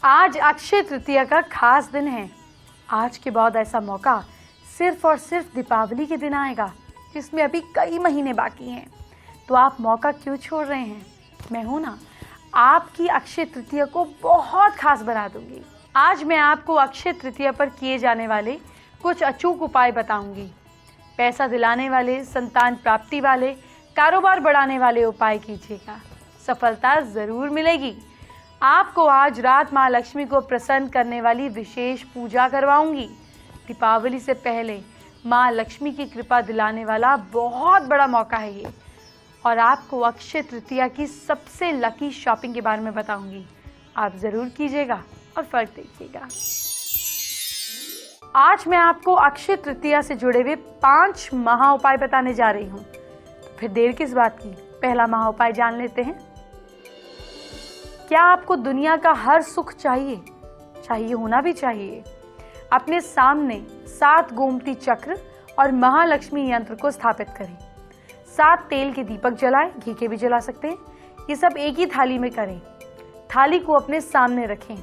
आज अक्षय तृतीया का खास दिन है। आज के बाद ऐसा मौका सिर्फ और सिर्फ दीपावली के दिन आएगा, जिसमें अभी कई महीने बाकी हैं। तो आप मौका क्यों छोड़ रहे हैं? मैं हूं ना, आपकी अक्षय तृतीया को बहुत खास बना दूंगी। आज मैं आपको अक्षय तृतीया पर किए जाने वाले कुछ अचूक उपाय बताऊंगी। पैसा दिलाने वाले, संतान प्राप्ति वाले, कारोबार बढ़ाने वाले उपाय कीजिएगा, सफलता जरूर मिलेगी। आपको आज रात माँ लक्ष्मी को प्रसन्न करने वाली विशेष पूजा करवाऊंगी। दीपावली से पहले माँ लक्ष्मी की कृपा दिलाने वाला बहुत बड़ा मौका है ये। और आपको अक्षय तृतीया की सबसे लकी शॉपिंग के बारे में बताऊंगी। आप जरूर कीजिएगा और फर्क देखिएगा। आज मैं आपको अक्षय तृतीया से जुड़े हुए 5 महा उपाय बताने जा रही हूँ। तो फिर देर किस बात की, पहला महा उपाय जान लेते हैं। क्या आपको दुनिया का हर सुख चाहिए होना भी चाहिए? अपने सामने 7 गोमती चक्र और महालक्ष्मी यंत्र को स्थापित करें। 7 तेल के दीपक जलाएं, घी के भी जला सकते हैं। ये सब एक ही थाली में करें। थाली को अपने सामने रखें।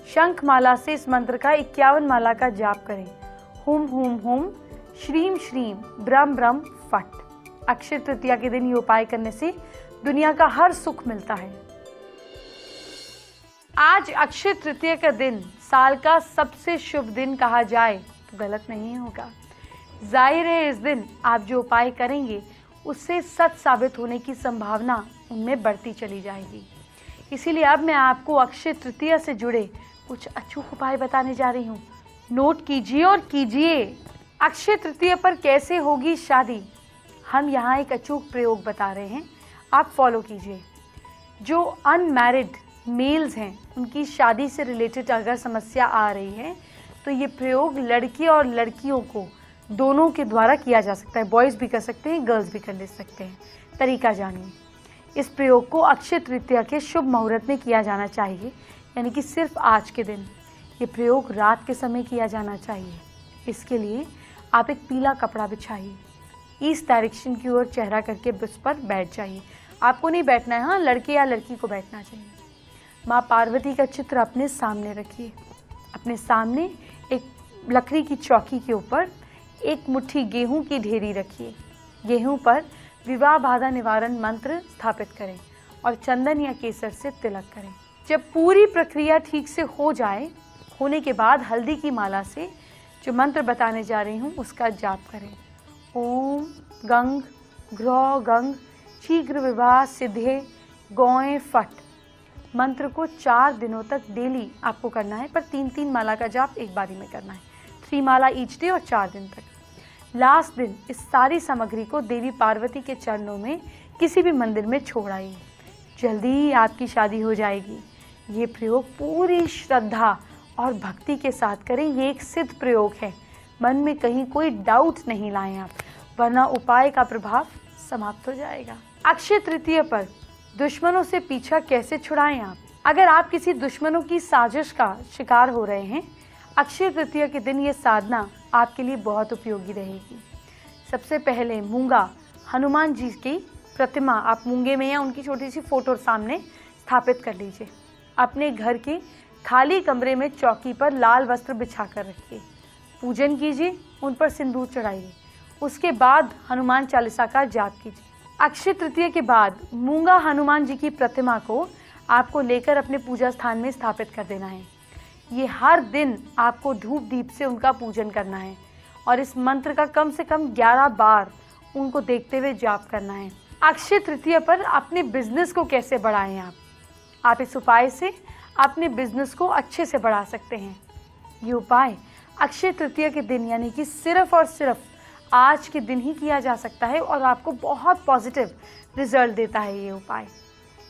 शंख माला से इस मंत्र का 51 माला का जाप करें। हुम हुम हुम श्रीम श्रीम ब्रह्म ब्रह्म फट। अक्षय तृतीया के दिन ये उपाय करने से दुनिया का हर सुख मिलता है। आज अक्षय तृतीया का दिन साल का सबसे शुभ दिन कहा जाए तो गलत नहीं होगा। जाहिर है इस दिन आप जो उपाय करेंगे उससे सच साबित होने की संभावना उनमें बढ़ती चली जाएगी। इसीलिए अब मैं आपको अक्षय तृतीया से जुड़े कुछ अचूक उपाय बताने जा रही हूँ। नोट कीजिए और कीजिए। अक्षय तृतीया पर कैसे होगी शादी, हम यहाँ एक अचूक प्रयोग बता रहे हैं, आप फॉलो कीजिए। जो अनमैरिड मेल्स हैं उनकी शादी से रिलेटेड अगर समस्या आ रही है तो ये प्रयोग लड़के और लड़कियों को दोनों के द्वारा किया जा सकता है। बॉयज़ भी कर सकते हैं, गर्ल्स भी कर ले सकते हैं। तरीका जानिए। इस प्रयोग को अक्षय तृतीया के शुभ मुहूर्त में किया जाना चाहिए, यानी कि सिर्फ आज के दिन। ये प्रयोग रात के समय किया जाना चाहिए। इसके लिए आप एक पीला कपड़ा बिछाइए, ईस्ट डायरेक्शन की ओर चेहरा करके उस पर बैठ जाइए। आपको नहीं बैठना है, हाँ, लड़के या लड़की को बैठना चाहिए। माँ पार्वती का चित्र अपने सामने रखिए। अपने सामने एक लकड़ी की चौकी के ऊपर एक मुट्ठी गेहूं की ढेरी रखिए। गेहूं पर विवाह बाधा निवारण मंत्र स्थापित करें और चंदन या केसर से तिलक करें। जब पूरी प्रक्रिया ठीक से होने के बाद हल्दी की माला से जो मंत्र बताने जा रही हूँ उसका जाप करें। ओम गंग ग्रौ गंग शीघ्र विवाह सिद्धे गौएं फट। मंत्र को 4 दिनों तक डेली आपको करना है, पर 3-3 माला का जाप एक बारी में करना है। 3 माला ईच डे और 4 दिन तक। लास्ट दिन इस सारी सामग्री को देवी पार्वती के चरणों में किसी भी मंदिर में छोड़ आइए। जल्दी ही आपकी शादी हो जाएगी। ये प्रयोग पूरी श्रद्धा और भक्ति के साथ करें। ये एक सिद्ध प्रयोग है, मन में कहीं कोई डाउट नहीं लाएं आप, वरना उपाय का प्रभाव समाप्त हो जाएगा। अक्षय तृतीया पर दुश्मनों से पीछा कैसे छुड़ाएं आप? अगर आप किसी दुश्मनों की साजिश का शिकार हो रहे हैं, अक्षय तृतीया के दिन ये साधना आपके लिए बहुत उपयोगी रहेगी। सबसे पहले मूंगा हनुमान जी की प्रतिमा आप मूंगे में या उनकी छोटी सी फोटो सामने स्थापित कर लीजिए। अपने घर के खाली कमरे में चौकी पर लाल वस्त्र बिछा कर रखिए। पूजन कीजिए, उन पर सिंदूर चढ़ाइए। उसके बाद हनुमान चालीसा का जाप कीजिए। अक्षय तृतीया के बाद मूंगा हनुमान जी की प्रतिमा को आपको लेकर अपने पूजा स्थान में स्थापित कर देना है। ये हर दिन आपको धूप दीप से उनका पूजन करना है और इस मंत्र का कम से कम 11 बार उनको देखते हुए जाप करना है। अक्षय तृतीया पर अपने बिजनेस को कैसे बढ़ाएं आप इस उपाय से अपने बिजनेस को अच्छे से बढ़ा सकते हैं। ये उपाय अक्षय तृतीया के दिन, यानी कि सिर्फ और सिर्फ आज के दिन ही किया जा सकता है और आपको बहुत पॉजिटिव रिजल्ट देता है ये उपाय।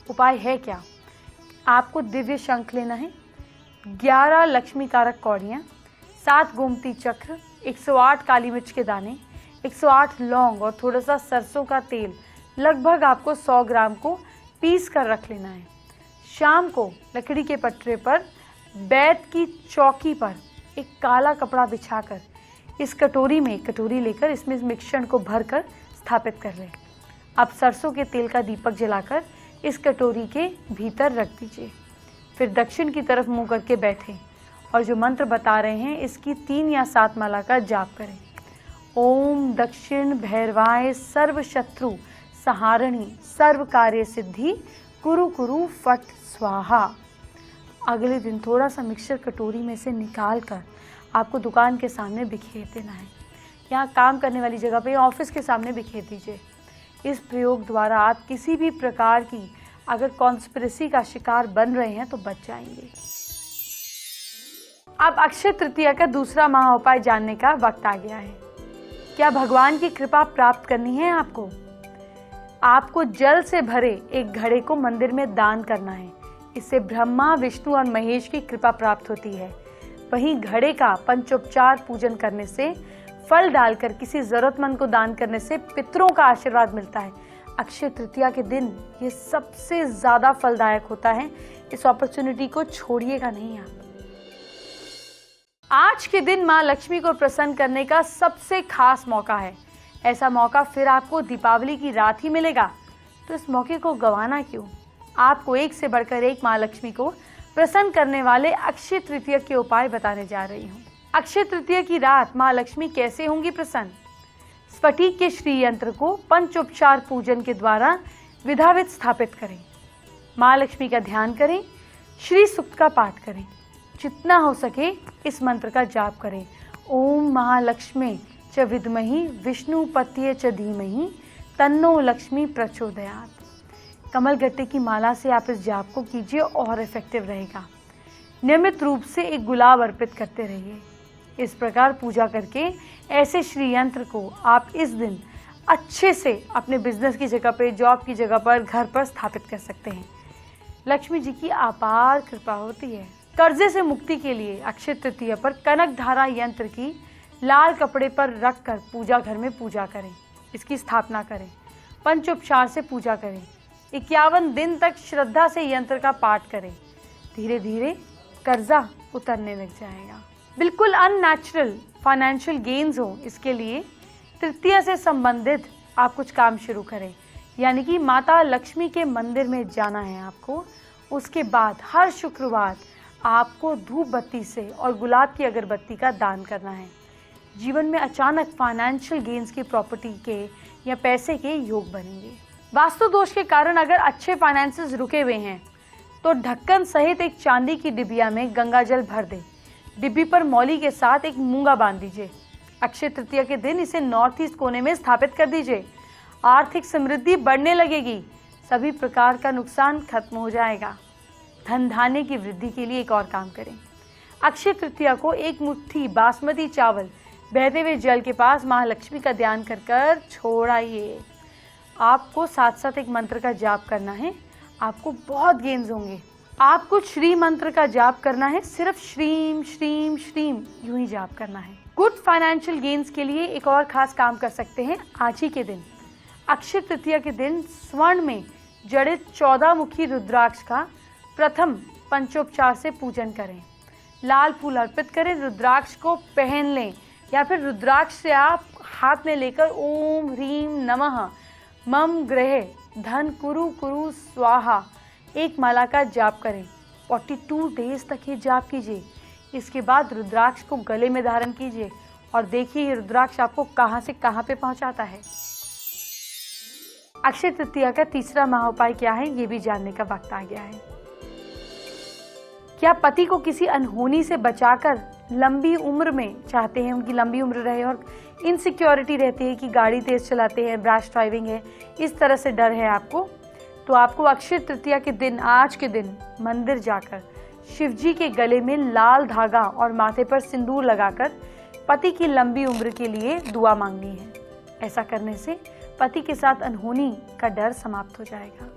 उपाय है क्या? आपको दिव्य शंख लेना है, 11 लक्ष्मी कारक कौड़ियाँ, 7 गोमती चक्र, 108 काली मिर्च के दाने, 108 लौंग और थोड़ा सा सरसों का तेल, लगभग आपको 100 ग्राम को पीस कर रख लेना है। शाम को लकड़ी के पटरे पर बैत की चौकी पर एक काला कपड़ा बिछाकर इस कटोरी लेकर इसमें इस मिश्रण को भरकर स्थापित कर लें। अब सरसों के तेल का दीपक जलाकर इस कटोरी के भीतर रख दीजिए। फिर दक्षिण की तरफ मुंह करके बैठें और जो मंत्र बता रहे हैं इसकी 3 या 7 माला का जाप करें। ओम दक्षिण भैरवाय सर्व शत्रु सहारणी सर्व कार्य सिद्धि कुरु कुरु फट स्वाहा। अगले दिन थोड़ा सा मिक्सचर कटोरी में से निकाल कर आपको दुकान के सामने बिखेर देना है। यहाँ काम करने वाली जगह पे, ऑफिस के सामने बिखेर दीजिए। इस प्रयोग द्वारा आप किसी भी प्रकार की अगर कॉन्स्पिरेसी का शिकार बन रहे हैं तो बच जाएंगे। अब अक्षय तृतीया का दूसरा महाउपाय जानने का वक्त आ गया है। क्या भगवान की कृपा प्राप्त करनी है आपको जल से भरे एक घड़े को मंदिर में दान करना है। इससे ब्रह्मा, विष्णु और महेश की कृपा प्राप्त होती है। वहीं घड़े का पंचोपचार पूजन करने से, फल डालकर किसी जरूरतमंद को दान करने से पितरों का आशीर्वाद मिलता है। अक्षय तृतीया के दिन ये सबसे ज्यादा फलदायक होता है। इस अपॉर्चुनिटी को छोड़िएगा नहीं आप। आज के दिन माँ लक्ष्मी को प्रसन्न करने का सबसे खास मौका है। ऐसा मौका फिर आपको दीपावली की रात ही मिलेगा, तो इस मौके को गंवाना क्यों। आपको एक से बढ़कर एक माँ लक्ष्मी को प्रसन्न करने वाले अक्षय तृतीया के उपाय बताने जा रही हूँ। अक्षय तृतीया की रात माँ लक्ष्मी कैसे होंगी प्रसन्न। स्फटिक के श्री यंत्र को पंचोपचार पूजन के द्वारा विधावित स्थापित करें। माँ लक्ष्मी का ध्यान करें, श्री सूक्त का पाठ करें। जितना हो सके इस मंत्र का जाप करें। ओम महालक्ष्मी च विद्महि विष्णुपत्ये च धीमहि तन्नो लक्ष्मी प्रचोदयात्। कमल गट्टे की माला से आप इस जाप को कीजिए और इफेक्टिव रहेगा। नियमित रूप से एक गुलाब अर्पित करते रहिए। इस प्रकार पूजा करके ऐसे श्री यंत्र को आप इस दिन अच्छे से अपने बिजनेस की जगह पे, जॉब की जगह पर, घर पर स्थापित कर सकते हैं। लक्ष्मी जी की अपार कृपा होती है। कर्जे से मुक्ति के लिए अक्षय तृतीया पर कनक धारा यंत्र की लाल कपड़े पर रखकर पूजा घर में पूजा करें। इसकी स्थापना करें। पंचोपचार से पूजा करें। 51 दिन तक श्रद्धा से यंत्र का पाठ करें। धीरे धीरे कर्जा उतरने लग जाएगा। बिल्कुल अननेचुरल फाइनेंशियल गेन्स हो, इसके लिए तृतीया से संबंधित आप कुछ काम शुरू करें। यानी कि माता लक्ष्मी के मंदिर में जाना है आपको। उसके बाद हर शुक्रवार आपको धूप बत्ती से और गुलाब की अगरबत्ती का दान करना है। जीवन में अचानक फाइनेंशियल गेन्स की प्रॉपर्टी के या पैसे के योग बनेंगे। वास्तु दोष के कारण अगर अच्छे फाइनेंसेस रुके हुए हैं तो ढक्कन सहित एक चांदी की डिबिया में गंगा जल भर दें। डिब्बी पर मौली के साथ एक मूंगा बांध दीजिए। अक्षय तृतीया के दिन इसे नॉर्थ ईस्ट कोने में स्थापित कर दीजिए। आर्थिक समृद्धि बढ़ने लगेगी। सभी प्रकार का नुकसान खत्म हो जाएगा। धन धान्य की वृद्धि के लिए एक और काम करें। अक्षय तृतीया को एक मुट्ठी बासमती चावल बहते हुए जल के पास महालक्ष्मी का ध्यान कर कर छोड़ाइए। आपको साथ साथ एक मंत्र का जाप करना है। आपको बहुत गेन्स होंगे। आपको श्री मंत्र का जाप करना है। सिर्फ श्रीम श्रीम श्रीम यूं ही जाप करना है। गुड फाइनेंशियल गेन्स के लिए एक और खास काम कर सकते हैं। आज ही के दिन अक्षय तृतीया के दिन स्वर्ण में जड़ित 14 मुखी रुद्राक्ष का प्रथम पंचोपचार से पूजन करें। लाल फूल अर्पित करें। रुद्राक्ष को पहन लें या फिर रुद्राक्ष से आप हाथ में लेकर ओम ह्रीम नमः मम ग्रहे धन कुरु कुरु स्वाहा एक माला का जाप करें। 42 डेज तक ये जाप कीजिए। इसके बाद रुद्राक्ष को गले में धारण कीजिए और देखिए ये रुद्राक्ष आपको कहां से कहां पे पहुंचाता है। अक्षय तृतीया का तीसरा महाउपाय क्या है, ये भी जानने का वक्त आ गया है। क्या पति को किसी अनहोनी से बचाकर लंबी उम्र में चाहते हैं, उनकी लंबी उम्र रहे और इनसिक्योरिटी रहती है कि गाड़ी तेज चलाते हैं, रैश ड्राइविंग है, इस तरह से डर है आपको, तो आपको अक्षय तृतीया के दिन, आज के दिन मंदिर जाकर शिव जी के गले में लाल धागा और माथे पर सिंदूर लगाकर पति की लंबी उम्र के लिए दुआ मांगनी है। ऐसा करने से पति के साथ अनहोनी का डर समाप्त हो जाएगा।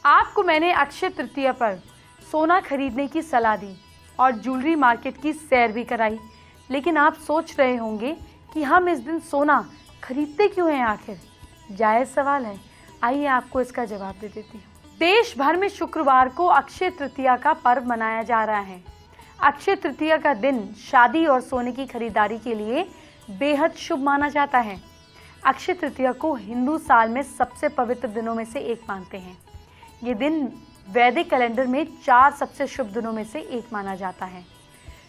आपको मैंने अक्षय तृतीया पर सोना खरीदने की सलाह दी और ज्वेलरी मार्केट की सैर भी कराई, लेकिन आप सोच रहे होंगे कि हम इस दिन सोना खरीदते क्यों हैं आखिर। जायज़ सवाल है, आइए आपको इसका जवाब दे देती हूँ। देश भर में शुक्रवार को अक्षय तृतीया का पर्व मनाया जा रहा है। अक्षय तृतीया का दिन शादी और सोने की खरीदारी के लिए बेहद शुभ माना जाता है। अक्षय तृतीया को हिंदू साल में सबसे पवित्र दिनों में से एक मानते हैं। ये दिन वैदिक कैलेंडर में 4 सबसे शुभ दिनों में से एक माना जाता है।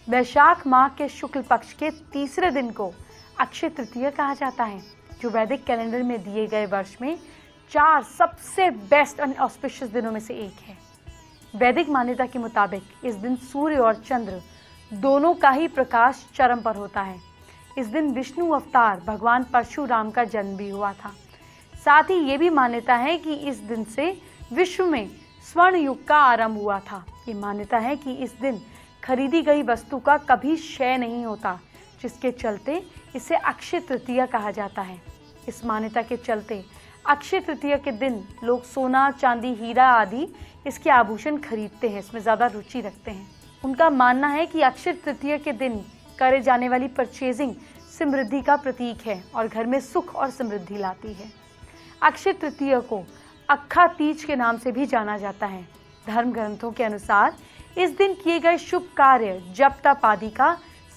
वैशाख माह के शुक्ल पक्ष के तीसरे दिन को अक्षय तृतीया कहा जाता है, जो वैदिक कैलेंडर में दिए गए वर्ष में 4 सबसे बेस्ट और ऑस्पिशियस दिनों में से एक है। वैदिक मान्यता के मुताबिक इस दिन सूर्य और चंद्र दोनों का ही प्रकाश चरम पर होता है। इस दिन विष्णु अवतार भगवान परशुराम का जन्म भी हुआ था। साथ ही ये भी मान्यता है कि इस दिन से विश्व में स्वर्ण युग का आरंभ हुआ था। ये मान्यता है कि इस दिन खरीदी गई वस्तु का कभी क्षय नहीं होता, जिसके चलते इसे अक्षय तृतीया कहा जाता है। इस मान्यता के चलते अक्षय तृतीया के दिन लोग सोना, चांदी, हीरा आदि इसके आभूषण खरीदते हैं, इसमें ज़्यादा रुचि रखते हैं। उनका मानना है कि अक्षय तृतीया के दिन करे जाने वाली परचेजिंग समृद्धि का प्रतीक है और घर में सुख और समृद्धि लाती है। अक्षय तृतीया को अक्खा तीज के नाम से भी जाना जाता है। धर्म ग्रंथों के अनुसार इस दिन किए गए शुभ कार्य, जप तप आदि का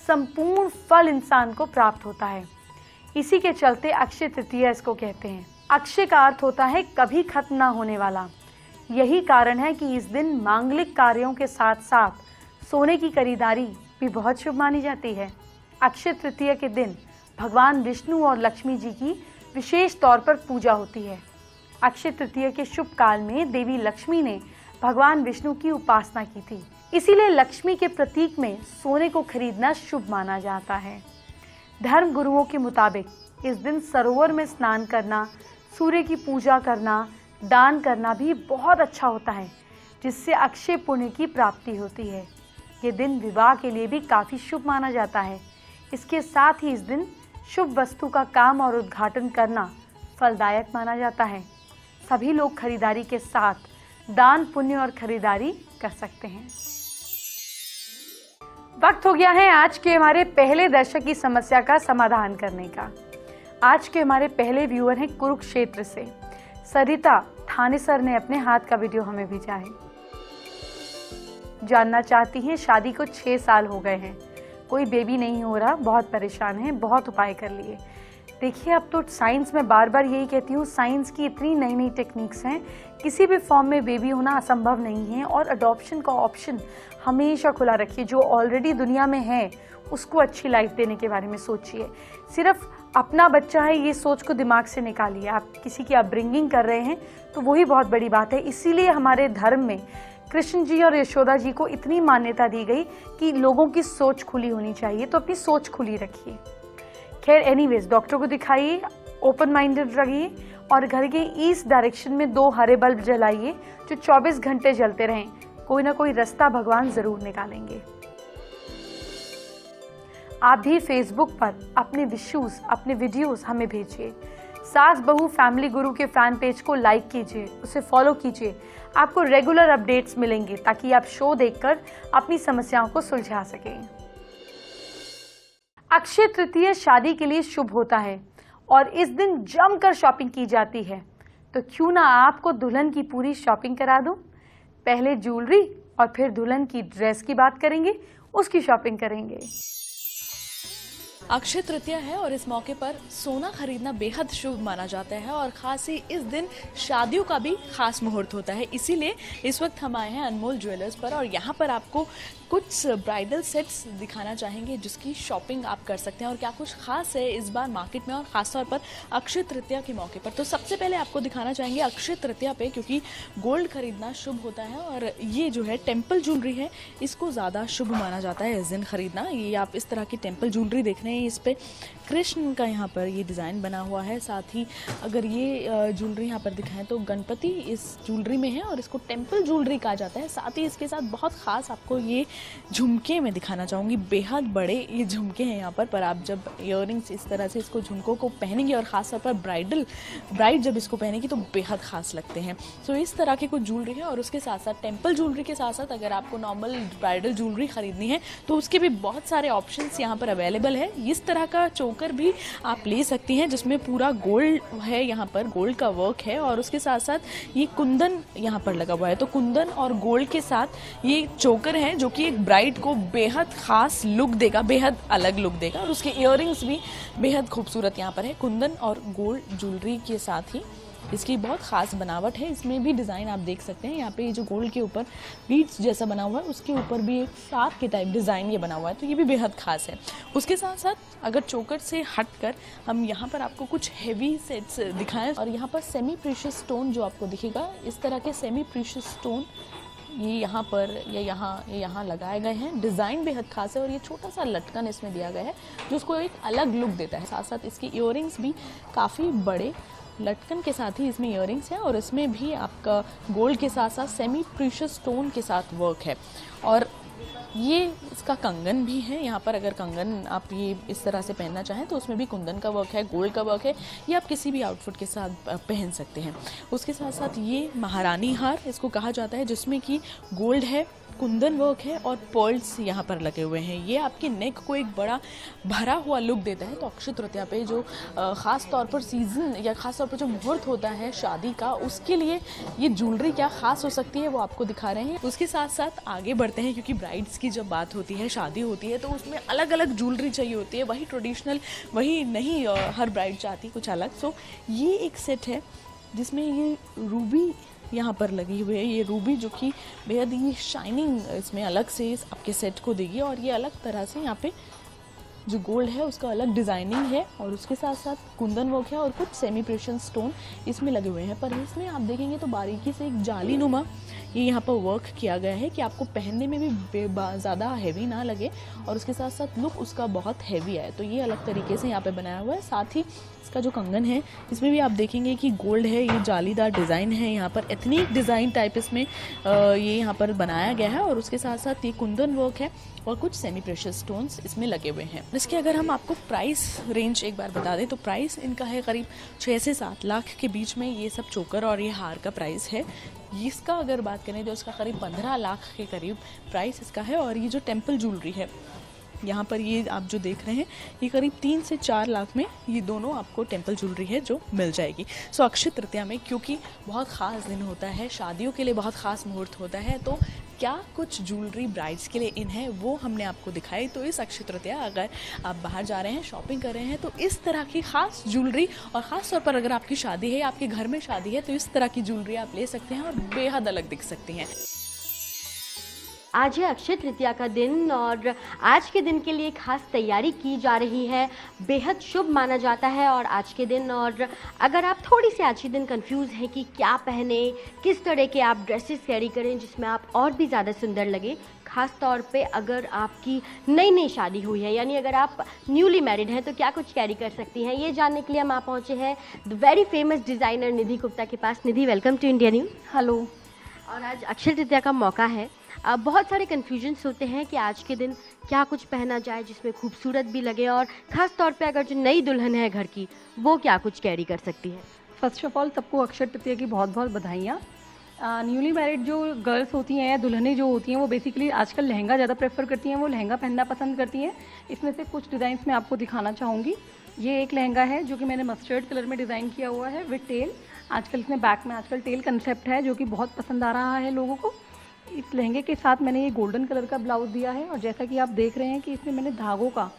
संपूर्ण फल इंसान को प्राप्त होता है। इसी के चलते अक्षय तृतीया इसको कहते हैं। अक्षय का अर्थ होता है कभी खत्म ना होने वाला। यही कारण है कि इस दिन मांगलिक कार्यों के साथ साथ सोने की खरीदारी भी बहुत शुभ मानी जाती है। अक्षय तृतीया के दिन भगवान विष्णु और लक्ष्मी जी की विशेष तौर पर पूजा होती है। अक्षय तृतीया के शुभ काल में देवी लक्ष्मी ने भगवान विष्णु की उपासना की थी, इसीलिए लक्ष्मी के प्रतीक में सोने को खरीदना शुभ माना जाता है। धर्म गुरुओं के मुताबिक इस दिन सरोवर में स्नान करना, सूर्य की पूजा करना, दान करना भी बहुत अच्छा होता है, जिससे अक्षय पुण्य की प्राप्ति होती है। ये दिन विवाह के लिए भी काफ़ी शुभ माना जाता है। इसके साथ ही इस दिन शुभ वस्तु का काम और उद्घाटन करना फलदायक माना जाता है। सभी लोग खरीदारी के साथ दान, पुण्य और खरीदारी कर सकते हैं। वक्त हो गया है आज के हमारे पहले दर्शक की समस्या का समाधान करने का। आज के हमारे पहले व्यूअर हैं कुरुक्षेत्र से सरिता थानेसर ने अपने हाथ का वीडियो हमें भेजा है। जानना चाहती हैं, शादी को 6 साल हो गए हैं, कोई बेबी नहीं हो रहा, बहुत परेशान है, बहुत उपाय कर लिए। देखिए, अब तो साइंस में बार बार यही कहती हूँ, साइंस की इतनी नई नई टेक्निक्स हैं, किसी भी फॉर्म में बेबी होना असंभव नहीं है। और अडॉप्शन का ऑप्शन हमेशा खुला रखिए। जो ऑलरेडी दुनिया में है उसको अच्छी लाइफ देने के बारे में सोचिए। सिर्फ अपना बच्चा है ये सोच को दिमाग से निकालिए। आप किसी की अपब्रिंगिंग कर रहे हैं तो वही बहुत बड़ी बात है। इसीलिए हमारे धर्म में कृष्ण जी और यशोदा जी को इतनी मान्यता दी गई कि लोगों की सोच खुली होनी चाहिए, तो अपनी सोच खुली रखिए। खैर एनीवेज, डॉक्टर को दिखाइए, ओपन माइंडेड रहिए और घर के ईस्ट डायरेक्शन में 2 हरे बल्ब जलाइए जो 24 घंटे जलते रहें। कोई ना कोई रास्ता भगवान जरूर निकालेंगे। आप भी फेसबुक पर अपने विशूज, अपने वीडियोस हमें भेजिए। सास बहू फैमिली गुरु के फैन पेज को लाइक कीजिए, उसे फॉलो कीजिए। आपको रेगुलर अपडेट्स मिलेंगे ताकि आप शो देखकर अपनी समस्याओं को सुलझा सकें। अक्षय तृतीया शादी के लिए शुभ होता है और इस दिन जमकर शॉपिंग की जाती है, तो क्यों ना आपको दुल्हन की पूरी शॉपिंग करा दूं। पहले ज्वेलरी और फिर दुल्हन की ड्रेस की बात करेंगे, उसकी शॉपिंग करेंगे। अक्षय तृतीया है और इस मौके पर सोना खरीदना बेहद शुभ माना जाता है और खास ही इस दिन शादियों का भी खास मुहूर्त होता है। इसीलिए इस वक्त हम आए हैं अनमोल ज्वेलर्स पर और यहाँ पर आपको कुछ ब्राइडल सेट्स दिखाना चाहेंगे जिसकी शॉपिंग आप कर सकते हैं और क्या कुछ खास है इस बार मार्केट में और ख़ासतौर पर अक्षय तृतीया के मौके पर। तो सबसे पहले आपको दिखाना चाहेंगे अक्षय तृतीया पे, क्योंकि गोल्ड खरीदना शुभ होता है और ये जो है टेम्पल ज्वेलरी है, इसको ज़्यादा शुभ माना जाता है इस दिन खरीदना। ये आप इस तरह की टेम्पल ज्वेलरी देख रहे हैं, इस पे कृष्ण का यहाँ पर ये डिज़ाइन बना हुआ है। साथ ही अगर ये ज्वेलरी यहाँ पर दिखाएं तो गणपति इस ज्वेलरी में है और इसको टेम्पल ज्वेलरी कहा जाता है। साथ ही इसके साथ बहुत ख़ास आपको ये झुमके मैं दिखाना चाहूँगी। बेहद बड़े ये झुमके हैं यहाँ पर आप जब इयररिंग्स इस तरह से इसको झुमकों को पहनेंगे और ख़ास तौर पर ब्राइड जब इसको पहनेगी तो बेहद ख़ास लगते हैं। तो इस तरह की कुछ ज्वेलरी है और उसके साथ साथ टेम्पल ज्वेलरी के साथ साथ अगर आपको नॉर्मल ब्राइडल ज्वेलरी खरीदनी है तो उसके भी बहुत सारे ऑप्शंस यहाँ पर अवेलेबल है। इस तरह का चोकर भी आप ले सकती हैं जिसमें पूरा गोल्ड है, यहाँ पर गोल्ड का वर्क है और उसके साथ साथ ये कुंदन यहाँ पर लगा हुआ है। तो कुंदन और गोल्ड के साथ ये चोकर है जो कि एक ब्राइड को बेहद खास लुक देगा, बेहद अलग लुक देगा और उसके इयररिंग्स भी बेहद खूबसूरत यहाँ पर है। कुंदन और गोल्ड ज्वेलरी के साथ ही इसकी बहुत ख़ास बनावट है। इसमें भी डिज़ाइन आप देख सकते हैं, यहाँ पे जो गोल्ड के ऊपर बीड्स जैसा बना हुआ है उसके ऊपर भी एक फ्लावर के टाइप डिज़ाइन ये बना हुआ है, तो ये भी बेहद ख़ास है। उसके साथ साथ अगर चोकर से हटकर हम यहाँ पर आपको कुछ हेवी सेट्स दिखाएं, और यहाँ पर सेमी प्रीशियस स्टोन जो आपको दिखेगा, इस तरह के सेमी प्रीशियस स्टोन ये यहाँ पर या यहाँ लगाए गए हैं। डिज़ाइन बेहद खास है और ये छोटा सा लटकन इसमें दिया गया है जो उसको एक अलग लुक देता है। साथ साथ इसके इयररिंग्स भी काफ़ी बड़े लटकन के साथ ही इसमें इयररिंग्स है, और इसमें भी आपका गोल्ड के साथ साथ सेमी प्रीशियस स्टोन के साथ वर्क है। और ये इसका कंगन भी है। यहाँ पर अगर कंगन आप ये इस तरह से पहनना चाहें तो उसमें भी कुंदन का वर्क है, गोल्ड का वर्क है। ये आप किसी भी आउटफिट के साथ पहन सकते हैं। उसके साथ साथ ये महारानी हार इसको कहा जाता है, जिसमें कि गोल्ड है, कुंदन वर्क है और पर्ल्स यहाँ पर लगे हुए हैं। ये आपके नेक को एक बड़ा भरा हुआ लुक देता है। तो अक्षय तृतीया पे जो ख़ास तौर पर सीज़न या ख़ास तौर पर जो मुहूर्त होता है शादी का, उसके लिए ये ज्वेलरी क्या ख़ास हो सकती है वो आपको दिखा रहे हैं। उसके साथ साथ आगे बढ़ते हैं, क्योंकि ब्राइड्स की जब बात होती है, शादी होती है, तो उसमें अलग अलग ज्वेलरी चाहिए होती है। वही ट्रेडिशनल वही नहीं, हर ब्राइड चाहती कुछ अलग। सो ये एक सेट है जिसमें ये रूबी यहाँ पर लगी हुई है। ये रूबी जो कि बेहद ही शाइनिंग इसमें अलग से इस आपके सेट को देगी, और ये अलग तरह से यहाँ पे जो गोल्ड है उसका अलग डिज़ाइनिंग है, और उसके साथ साथ कुंदन वर्क है और कुछ सेमी प्रेशियस स्टोन इसमें लगे हुए हैं। पर इसमें आप देखेंगे तो बारीकी से एक जाली नुमा ये यहाँ पर वर्क किया गया है कि आपको पहनने में भी ज़्यादा हैवी ना लगे, और उसके साथ साथ लुक उसका बहुत हैवी है। तो ये अलग तरीके से यहाँ पे बनाया हुआ है। साथ ही इसका जो कंगन है इसमें भी आप देखेंगे कि गोल्ड है, ये जालीदार डिज़ाइन है, यहाँ पर एथनिक डिज़ाइन टाइप इसमें ये यहाँ पर बनाया गया है, और उसके साथ साथ ये कुंदन वर्क है और कुछ सेमी प्रेशियस स्टोन्स इसमें लगे हुए हैं। इसके अगर हम आपको प्राइस रेंज एक बार बता दें तो प्राइस इनका है करीब 6 से 7 लाख के बीच में। ये सब चोकर और ये हार का प्राइस है। इसका अगर बात करें तो इसका करीब 15 लाख के करीब प्राइस इसका है। और ये जो टेम्पल ज्वेलरी है यहाँ पर ये आप जो देख रहे हैं ये करीब 3 से 4 लाख में ये दोनों आपको टेम्पल ज्वेलरी है जो मिल जाएगी। सो अक्षय तृतीया में क्योंकि बहुत ख़ास दिन होता है, शादियों के लिए बहुत ख़ास मुहूर्त होता है, तो क्या कुछ ज्वेलरी ब्राइड्स के लिए इन है वो हमने आपको दिखाई। तो इस अक्षय तृतीया अगर आप बाहर जा रहे हैं, शॉपिंग कर रहे हैं, तो इस तरह की ख़ास ज्वेलरी, और ख़ास तौर पर अगर आपकी शादी है, आपके घर में शादी है, तो इस तरह की ज्वेलरी आप ले सकते हैं और बेहद अलग दिख सकती हैं। आज है अक्षय तृतीया का दिन, और आज के दिन के लिए खास तैयारी की जा रही है। बेहद शुभ माना जाता है और आज के दिन, और अगर आप थोड़ी सी आज के दिन कंफ्यूज हैं कि क्या पहने, किस तरह के आप ड्रेसेस कैरी करें जिसमें आप और भी ज़्यादा सुंदर लगे, ख़ास तौर पे अगर आपकी नई नई शादी हुई है, यानी अगर आप न्यूली मैरिड हैं, तो क्या कुछ कैरी कर सकती हैं, ये जानने के लिए हम आप पहुँचे हैं the very famous designer Nidhi Gupta के पास। Nidhi, welcome to India News. Hello. और आज अक्षय तृतीया का मौका है। अब बहुत सारे कन्फ्यूजन्स होते हैं कि आज के दिन क्या कुछ पहना जाए जिसमें खूबसूरत भी लगे, और ख़ास तौर पे अगर जो नई दुल्हन है घर की, वो क्या कुछ कैरी कर सकती है। फर्स्ट ऑफ ऑल सबको अक्षय तृतीया की बहुत बहुत बधाइयाँ। न्यूली मैरिड जो गर्ल्स होती हैं या दुल्हनें जो होती हैं वो बेसिकली आजकल लहंगा ज़्यादा प्रेफर करती हैं, वो लहंगा पहनना पसंद करती हैं। इसमें से कुछ डिज़ाइंस मैं आपको दिखाना चाहूँगी। ये एक लहंगा है जो कि मैंने मस्टर्ड कलर में डिज़ाइन किया हुआ है विद टेल। आजकल इसमें बैक में आजकल टेल कंसेप्ट है जो कि बहुत पसंद आ रहा है लोगों को। इस लहंगे के साथ मैंने ये गोल्डन कलर का ब्लाउज़ दिया है, और जैसा कि आप देख रहे हैं कि इसमें मैंने धागों का,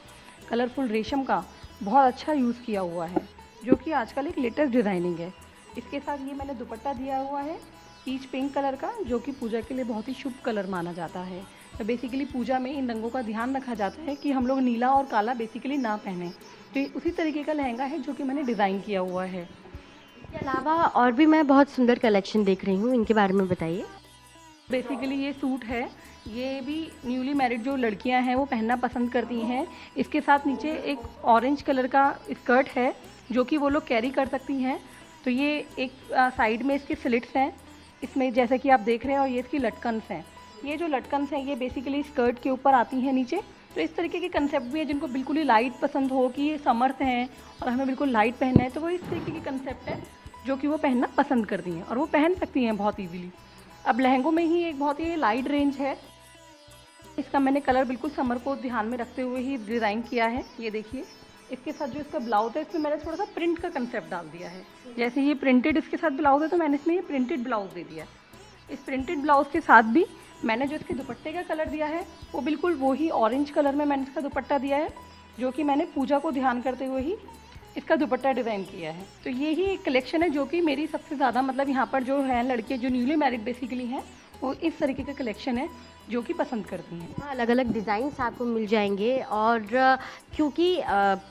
कलरफुल रेशम का बहुत अच्छा यूज़ किया हुआ है, जो कि आजकल एक लेटेस्ट डिज़ाइनिंग है। इसके साथ ये मैंने दुपट्टा दिया हुआ है पीच पिंक कलर का, जो कि पूजा के लिए बहुत ही शुभ कलर माना जाता है। तो बेसिकली पूजा में इन रंगों का ध्यान रखा जाता है कि हम लोग नीला और काला बेसिकली ना पहने। तो ये उसी तरीके का लहंगा है जो कि मैंने डिज़ाइन किया हुआ है। इसके अलावा और भी मैं बहुत सुंदर कलेक्शन देख रही हूँ, इनके बारे में बताइए। बेसिकली ये सूट है, ये भी न्यूली मैरिड जो लड़कियां हैं वो पहनना पसंद करती हैं। इसके साथ नीचे एक ऑरेंज कलर का स्कर्ट है जो कि वो लोग कैरी कर सकती हैं। तो ये एक साइड में इसके स्लिट्स हैं इसमें, जैसे कि आप देख रहे हैं, और ये इसकी लटकन्स हैं। ये जो लटकन्स हैं ये बेसिकली स्कर्ट के ऊपर आती हैं नीचे। तो इस तरीके के कंसेप्ट भी है, जिनको बिल्कुल ही लाइट पसंद हो कि ये समर्थ हैं और हमें बिल्कुल लाइट पहनना है, तो वो इस तरीके के कंसेप्ट है जो कि वो पहनना पसंद करती हैं और वो पहन सकती हैं बहुत ईजीली। अब लहंगों में ही एक बहुत ही लाइट रेंज है। इसका मैंने कलर बिल्कुल समर को ध्यान में रखते हुए ही डिज़ाइन किया है। ये देखिए, इसके साथ जो इसका ब्लाउज है इसमें मैंने थोड़ा सा प्रिंट का कंसेप्ट डाल दिया है। जैसे ये प्रिंटेड इसके साथ ब्लाउज है तो मैंने इसमें ये प्रिंटेड ब्लाउज दे दिया। इस प्रिंटेड ब्लाउज के साथ भी मैंने जो इसके दुपट्टे का कलर दिया है वो बिल्कुल वही ऑरेंज कलर में मैंने इसका दुपट्टा दिया है, जो कि मैंने पूजा को ध्यान करते हुए ही इसका दुपट्टा डिज़ाइन किया है। तो ये ही एक कलेक्शन है जो कि मेरी सबसे ज़्यादा मतलब यहाँ पर जो है लड़के जो न्यूली मैरिड बेसिकली हैं वो इस तरीके का कलेक्शन है जो कि पसंद करती हैं। अलग अलग डिज़ाइंस आपको मिल जाएंगे और क्योंकि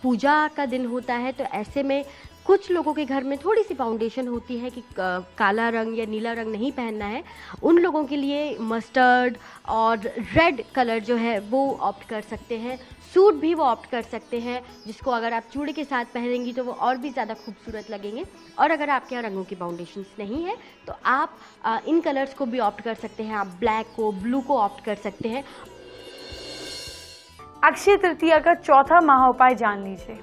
पूजा का दिन होता है तो ऐसे में कुछ लोगों के घर में थोड़ी सी फाउंडेशन होती है कि काला रंग या नीला रंग नहीं पहनना है। उन लोगों के लिए मस्टर्ड और रेड कलर जो है वो ऑप्ट कर सकते हैं। सूट भी वो ऑप्ट कर सकते हैं, जिसको अगर आप चूड़ी के साथ पहनेंगी तो वो और भी ज़्यादा खूबसूरत लगेंगे। और अगर आपके यहाँ रंगों की फाउंडेशंस नहीं है तो आप इन कलर्स को भी ऑप्ट कर सकते हैं। आप ब्लैक को, ब्लू को ऑप्ट कर सकते हैं। अक्षय तृतीया का चौथा महाउपाय जान लीजिए।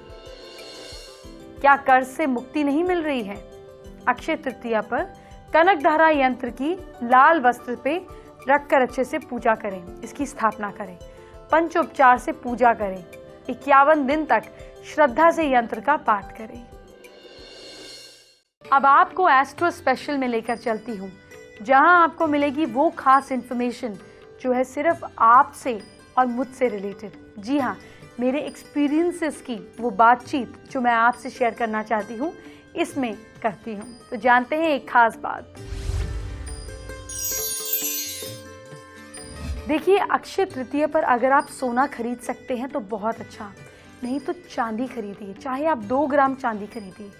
क्या कर्ज से मुक्ति नहीं मिल रही है? अक्षय तृतीया पर कनकधारा यंत्र की लाल वस्त्र पे रखकर अच्छे से पूजा करें, इसकी स्थापना करें, पंचोपचार से पूजा करें, 51 दिन तक श्रद्धा से यंत्र का पाठ करें। अब आपको एस्ट्रो स्पेशल में लेकर चलती हूँ, जहां आपको मिलेगी वो खास इंफॉर्मेशन जो है सिर्फ आपसे और मुझसे रिलेटेड। जी हाँ, मेरे एक्सपीरियंसेस की वो बातचीत जो मैं आपसे शेयर करना चाहती हूँ इसमें करती हूँ। तो जानते हैं एक खास बात। देखिए, अक्षय तृतीया पर अगर आप सोना खरीद सकते हैं तो बहुत अच्छा, नहीं तो चांदी खरीदिए। चाहे आप 2 ग्राम चांदी खरीदिए,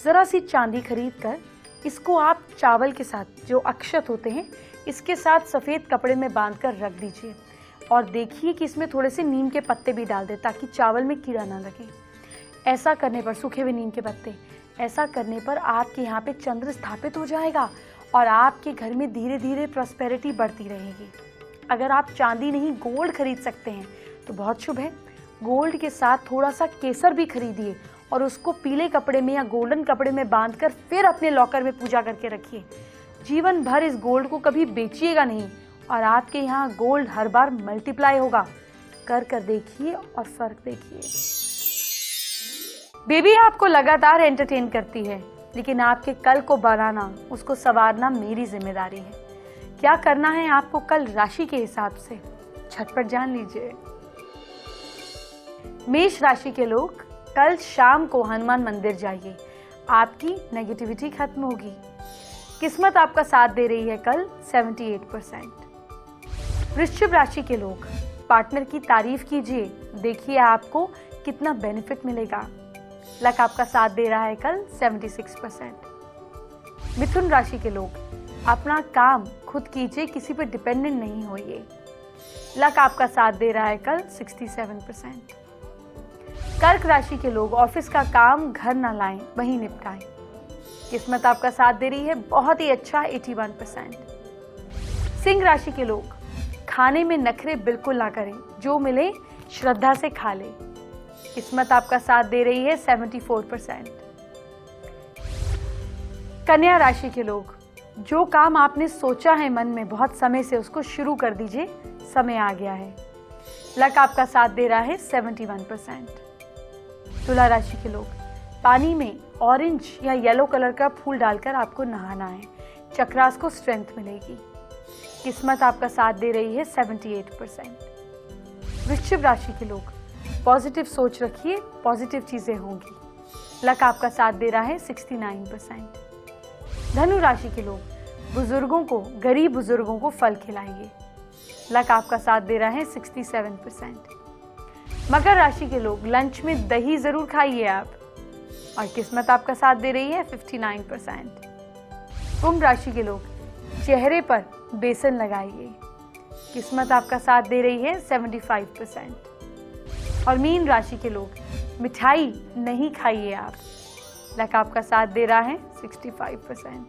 ज़रा सी चांदी खरीद कर इसको आप चावल के साथ, जो अक्षत होते हैं, इसके साथ सफ़ेद कपड़े में बांध कर रख दीजिए और देखिए कि इसमें थोड़े से नीम के पत्ते भी डाल दें ताकि चावल में कीड़ा ना लगे। ऐसा करने पर, सूखे हुए नीम के पत्ते, ऐसा करने पर आपके यहाँ पे चंद्र स्थापित हो जाएगा और आपके घर में धीरे धीरे प्रॉस्पेरिटी बढ़ती रहेगी। अगर आप चांदी नहीं गोल्ड खरीद सकते हैं तो बहुत शुभ है। गोल्ड के साथ थोड़ा सा केसर भी खरीदिए और उसको पीले कपड़े में या गोल्डन कपड़े में बांधकर फिर अपने लॉकर में पूजा करके रखिए। जीवन भर इस गोल्ड को कभी बेचिएगा नहीं और आपके यहाँ गोल्ड हर बार मल्टीप्लाई होगा। कर देखिए और फर्क देखिए। बेबी आपको लगातार एंटरटेन करती है, लेकिन आपके कल को बनाना, उसको संवारना मेरी जिम्मेदारी है। क्या करना है आपको कल राशि के हिसाब से, झटपट जान लीजिए। मेष राशि के लोग कल शाम को हनुमान मंदिर जाइए, आपकी नेगेटिविटी खत्म होगी। किस्मत आपका साथ दे रही है कल 78%। वृश्चिक राशि के लोग पार्टनर की तारीफ कीजिए, देखिए आपको कितना बेनिफिट मिलेगा। लक आपका साथ दे रहा है कल 76%। मिथुन राशि के लोग अपना काम खुद कीजिए, किसी पर डिपेंडेंट नहीं होइए। लक आपका साथ दे रहा है कल 67%। कर्क राशि के लोग ऑफिस का काम घर ना लाएं, वहीं निपटाएं। किस्मत आपका साथ दे रही है बहुत ही अच्छा 81%। सिंह राशि के लोग खाने में नखरे बिल्कुल ना करें, जो मिले श्रद्धा से खा ले। किस्मत आपका साथ दे रही है 74%। कन्या राशि के लोग जो काम आपने सोचा है मन में बहुत समय से, उसको शुरू कर दीजिए, समय आ गया है। लक आपका साथ दे रहा है 71%। तुला राशि के लोग पानी में ऑरेंज या येलो कलर का फूल डालकर आपको नहाना है, चक्रास को स्ट्रेंथ मिलेगी। किस्मत आपका साथ दे रही है 78%। वृश्चिक राशि के लोग पॉजिटिव सोच रखिए, पॉजिटिव चीजें होंगी। लक आपका साथ दे रहा है 69%। धनु राशि के लोग बुजुर्गों को, गरीब बुजुर्गों को फल खिलाइए। लक आपका साथ दे रहा है 67%। मकर राशि के लोग लंच में दही जरूर खाइए आप, और किस्मत आपका साथ दे रही है 59%। कुंभ राशि के लोग चेहरे पर बेसन लगाइए, किस्मत आपका साथ दे रही है 75%। और मीन राशि के लोग मिठाई नहीं खाइए आप, लक आपका साथ दे रहा है 65%।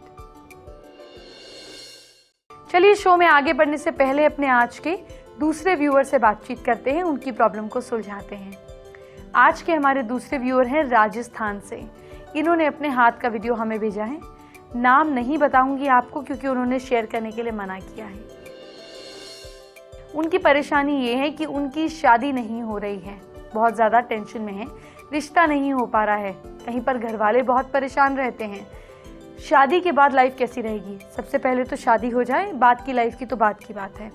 चलिए, शो में आगे बढ़ने से पहले अपने आज के दूसरे व्यूअर से बातचीत करते हैं, उनकी प्रॉब्लम को सुलझाते हैं। आज के हमारे दूसरे व्यूअर हैं राजस्थान से। इन्होंने अपने हाथ का वीडियो हमें भेजा है। नाम नहीं बताऊंगी आपको क्योंकि उन्होंने शेयर करने के लिए मना किया है। उनकी परेशानी ये है कि उनकी शादी नहीं हो रही है, बहुत ज़्यादा टेंशन में है, रिश्ता नहीं हो पा रहा है, कहीं पर घर वाले बहुत परेशान रहते हैं। शादी के बाद लाइफ कैसी रहेगी? सबसे पहले तो शादी हो जाए, बाद की लाइफ की तो बात की बात है।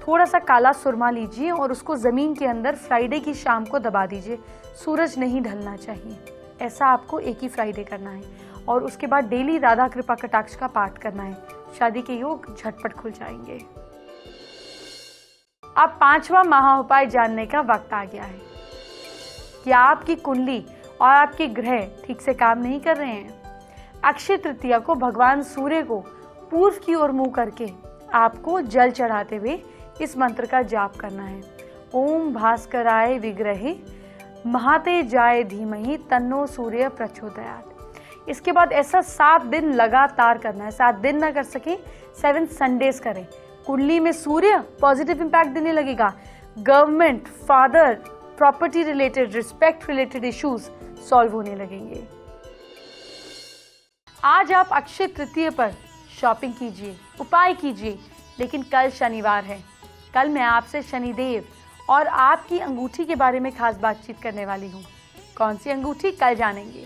थोड़ा सा काला सुरमा लीजिए और उसको ज़मीन के अंदर फ्राइडे की शाम को दबा दीजिए, सूरज नहीं ढलना चाहिए। ऐसा आपको एक ही फ्राइडे करना है और उसके बाद डेली राधा कृपा कटाक्ष का पाठ करना है। शादी के योग झटपट खुल जाएंगे। अब 5वां महाउपाय जानने का वक्त आ गया है। क्या आपकी कुंडली और आपके ग्रह ठीक से काम नहीं कर रहे हैं? अक्षय तृतीया को भगवान सूर्य को पूर्व की ओर मुंह करके आपको जल चढ़ाते हुए इस मंत्र का जाप करना है। ओम भास्कराय विग्रहे महाते जाय धीमहि तन्नो सूर्य प्रचोदयात्। इसके बाद ऐसा 7 दिन लगातार करना है। 7 दिन ना कर सके 7 संडेज करें। कुंडली में सूर्य पॉजिटिव इंपैक्ट देने लगेगा। Government, father, property related, respect related issues solve होने लगेंगे। आज आप अक्षय तृतीया पर शॉपिंग कीजिए, उपाय कीजिए, लेकिन कल शनिवार है। कल मैं आपसे शनिदेव और आपकी अंगूठी के बारे में खास बातचीत करने वाली हूँ। कौन सी अंगूठी, कल जानेंगे।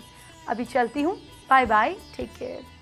अभी चलती हूँ। Bye bye, take care.